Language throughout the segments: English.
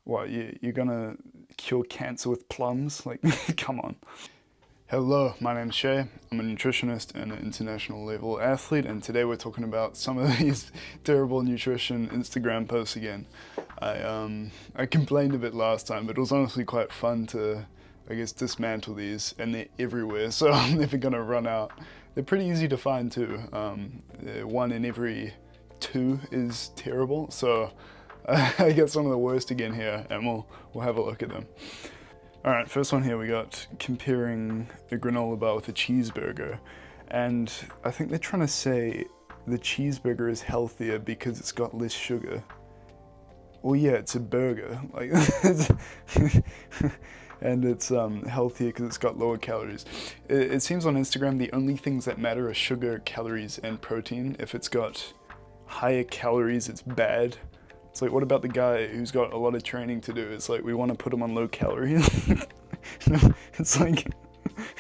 What, you're gonna cure cancer with plums? Like, come on. Hello, my name's Shay. I'm a nutritionist and an international level athlete, and today we're talking about some of these terrible nutrition Instagram posts again. I complained a bit last time, but it was honestly quite fun to, I guess, dismantle these, and they're everywhere, so I'm never gonna run out. They're pretty easy to find too. One in every two is terrible, so I got some of the worst again here, and we'll have a look at them. Alright, first one here we got comparing a granola bar with a cheeseburger. And I think they're trying to say the cheeseburger is healthier because it's got less sugar. Well, yeah, it's a burger. Like, and it's healthier because it's got lower calories. It seems on Instagram the only things that matter are sugar, calories, and protein. If it's got higher calories, it's bad. It's like, what about the guy who's got a lot of training to do? It's like, we want to put him on low calories. It's like,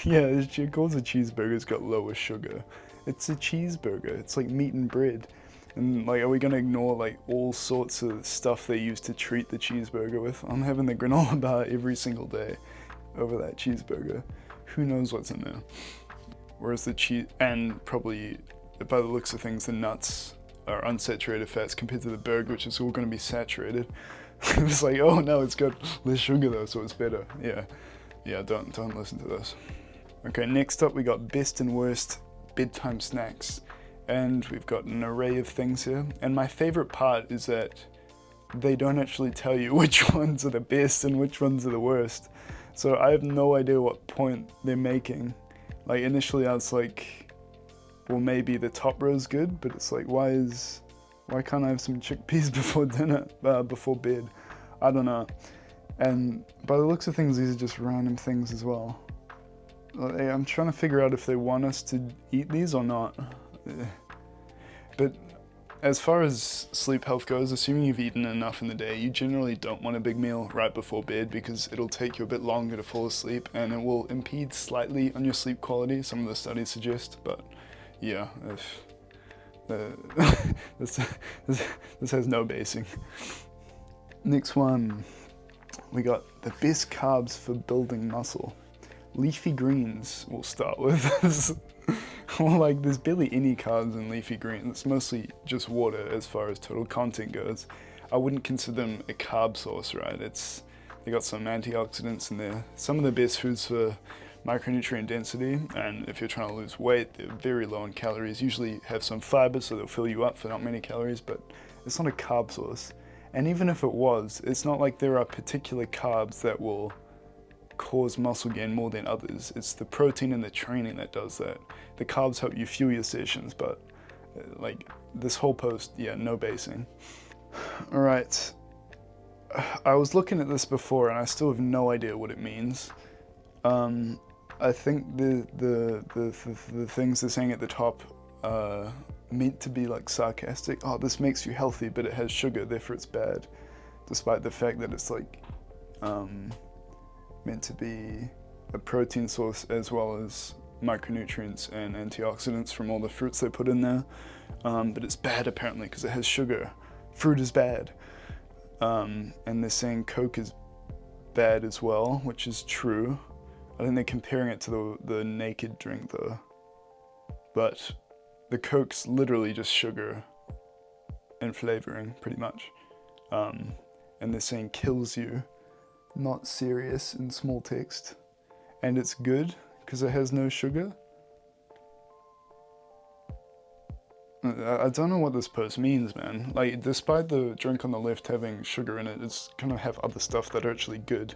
yeah, it calls a cheeseburger, it's got lower sugar. It's a cheeseburger. It's like meat and bread. And like, are we gonna ignore like all sorts of stuff they use to treat the cheeseburger with? I'm having the granola bar every single day over that cheeseburger. Who knows what's in there? Whereas the cheese, and probably by the looks of things, the nuts are unsaturated fats compared to the burger, which is all going to be saturated. It's like, oh no, it's got less sugar though, so it's better. Yeah, don't listen to this. Okay, next up we got best and worst bedtime snacks, and we've got an array of things here. And my favorite part is that they don't actually tell you which ones are the best and which ones are the worst. So I have no idea what point they're making. Like initially I was like, well, maybe the top row's good, but it's like, why can't I have some chickpeas before dinner, before bed? I don't know. And by the looks of things, these are just random things as well. Like, I'm trying to figure out if they want us to eat these or not. But as far as sleep health goes, assuming you've eaten enough in the day, you generally don't want a big meal right before bed because it'll take you a bit longer to fall asleep and it will impede slightly on your sleep quality, some of the studies suggest, but yeah, this has no basing. Next one, we got the best carbs for building muscle. Leafy greens we'll start with. Well, like there's barely any carbs in leafy greens. It's mostly just water as far as total content goes. I wouldn't consider them a carb source, right? They got some antioxidants in there. Some of the best foods for micronutrient density, and if you're trying to lose weight, they're very low in calories. Usually have some fiber, so they'll fill you up for not many calories, but it's not a carb source. And even if it was, it's not like there are particular carbs that will cause muscle gain more than others. It's the protein and the training that does that. The carbs help you fuel your sessions, but like this whole post, yeah, no basing. All right, I was looking at this before and I still have no idea what it means. I think the things they're saying at the top are meant to be like sarcastic. Oh, this makes you healthy, but it has sugar, therefore it's bad. Despite the fact that it's like meant to be a protein source as well as micronutrients and antioxidants from all the fruits they put in there. But it's bad apparently because it has sugar. Fruit is bad. And they're saying Coke is bad as well, which is true. I think they're comparing it to the naked drink though. But the Coke's literally just sugar and flavoring, pretty much. And they're saying kills you, not serious in small text. And it's good because it has no sugar. I don't know what this post means, man. Like, despite the drink on the left having sugar in it, it's gonna have other stuff that are actually good.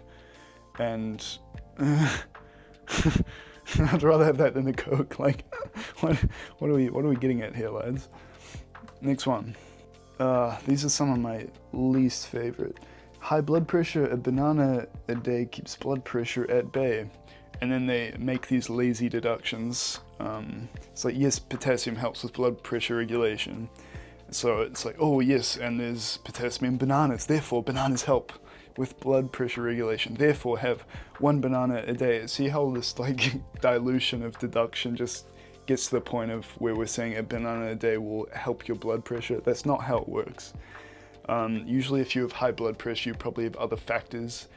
And I'd rather have that than a Coke. Like, what are we getting at here, lads? Next one. These are some of my least favorite. High blood pressure, a banana a day keeps blood pressure at bay. And then they make these lazy deductions. It's like, yes, potassium helps with blood pressure regulation. So it's like, oh yes, and there's potassium in bananas, therefore bananas help with blood pressure regulation, therefore have one banana a day. See how this like dilution of deduction just gets to the point of where we're saying a banana a day will help your blood pressure? That's not how it works. Usually if you have high blood pressure, you probably have other factors.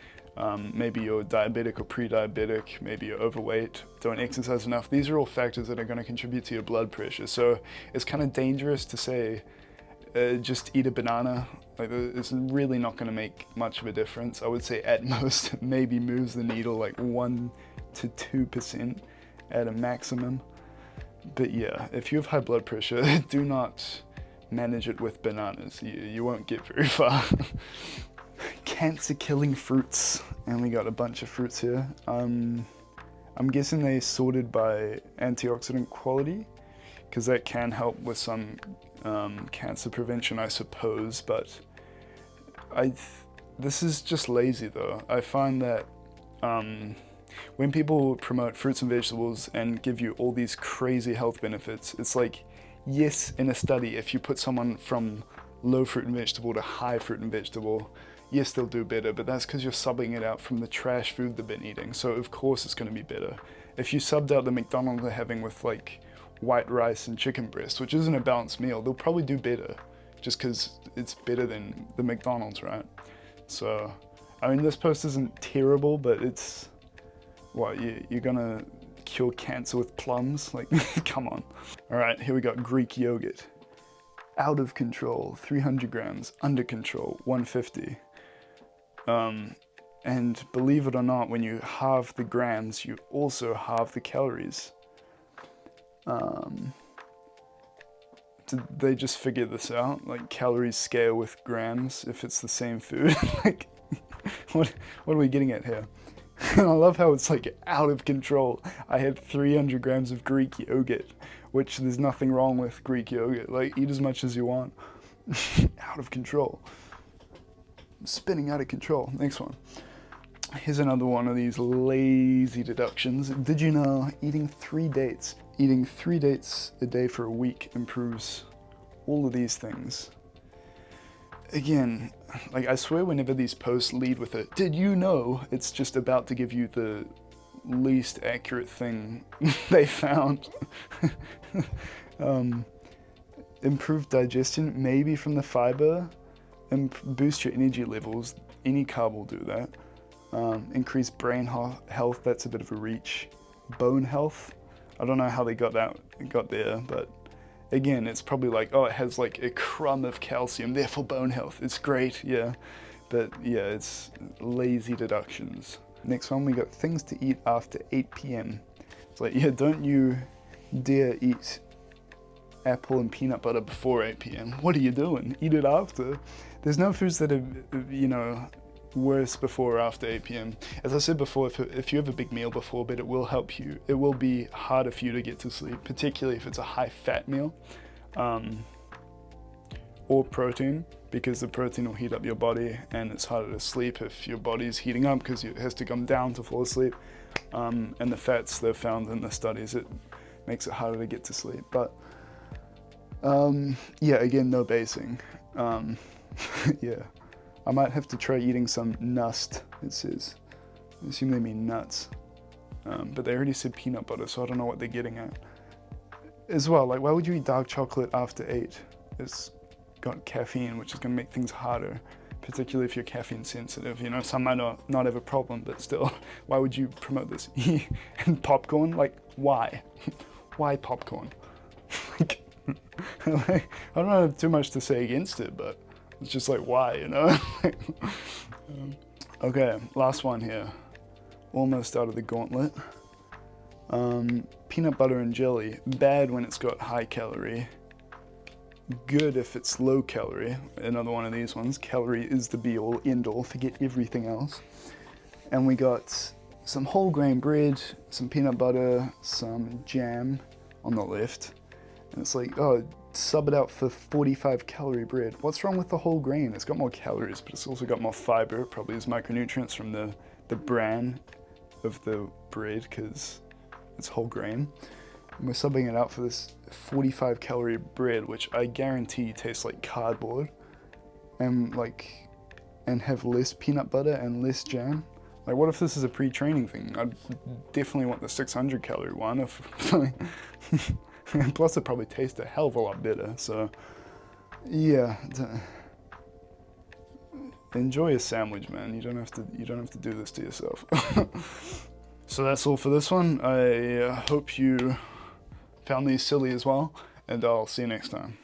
Maybe you're diabetic or pre-diabetic, maybe you're overweight, don't exercise enough. These are all factors that are going to contribute to your blood pressure. So it's kind of dangerous to say, just eat a banana. Like, it's really not going to make much of a difference. I would say at most, maybe moves the needle like 1 to 2% at a maximum. But yeah, if you have high blood pressure, do not manage it with bananas. You won't get very far. Cancer-killing fruits, and we got a bunch of fruits here. I'm guessing they sorted by antioxidant quality, because that can help with some cancer prevention, I suppose. But this is just lazy though. I find that when people promote fruits and vegetables and give you all these crazy health benefits, it's like, yes, in a study, if you put someone from low fruit and vegetable to high fruit and vegetable, yes, they'll do better, but that's because you're subbing it out from the trash food they've been eating. So of course it's going to be better. If you subbed out the McDonald's they're having with like white rice and chicken breast, which isn't a balanced meal, they'll probably do better just because it's better than the McDonald's, right? So, I mean, this post isn't terrible, but it's, what, you're gonna cure cancer with plums? Like, come on. All right, here we got Greek yogurt. Out of control, 300 grams. Under control, 150. And believe it or not, when you halve the grams, you also halve the calories. Did they just figure this out? Like, calories scale with grams if it's the same food? Like, what are we getting at here? And I love how it's like out of control. I had 300 grams of Greek yogurt, which there's nothing wrong with Greek yogurt. Like, eat as much as you want. Out of control. Spinning out of control. Next one. Here's another one of these lazy deductions. Did you know eating 3 dates a day for a week improves all of these things? Again, like, I swear whenever these posts lead with a "did you know," it's just about to give you the least accurate thing they found. Improved digestion, maybe from the fiber, and boost your energy levels. Any carb will do that. Increase brain health, that's a bit of a reach. Bone health, I don't know how they got there, but again, it's probably like, oh, it has like a crumb of calcium, therefore bone health. It's great, yeah. But yeah, it's lazy deductions. Next one, we got things to eat after 8 p.m. It's like, yeah, don't you dare eat apple and peanut butter before 8 p.m. What are you doing? Eat it after. There's no foods that are, you know, worse before or after 8 p.m. As I said before, if you have a big meal before bed, it will help you. It will be harder for you to get to sleep, particularly if it's a high-fat meal, or protein, because the protein will heat up your body, and it's harder to sleep if your body's heating up because it has to come down to fall asleep. And the fats they've found in the studies, it makes it harder to get to sleep. But yeah, again, no basing. Yeah. I might have to try eating some nust, it says. I assume they mean nuts. But they already said peanut butter, so I don't know what they're getting at. As well, like, why would you eat dark chocolate after 8? It's got caffeine, which is going to make things harder, particularly if you're caffeine sensitive. You know, some might not have a problem, but still, why would you promote this? And popcorn? Like, why? Why popcorn? Like, I don't have too much to say against it, but it's just like, why, you know? Okay, last one here. Almost out of the gauntlet. Peanut butter and jelly. Bad when it's got high calorie. Good if it's low calorie. Another one of these ones. Calorie is the be all end all. Forget everything else. And we got some whole grain bread, some peanut butter, some jam on the left. And it's like, oh, sub it out for 45 calorie bread. What's wrong with the whole grain? It's got more calories, but it's also got more fiber. It probably has micronutrients from the bran of the bread because it's whole grain. And we're subbing it out for this 45 calorie bread, which I guarantee tastes like cardboard, and have less peanut butter and less jam. Like, what if this is a pre-training thing? I'd definitely want the 600 calorie one. Plus it probably tastes a hell of a lot better, so yeah. enjoy a sandwich, man. You don't have to do this to yourself. So that's all for this one. I hope you found these silly as well, and I'll see you next time.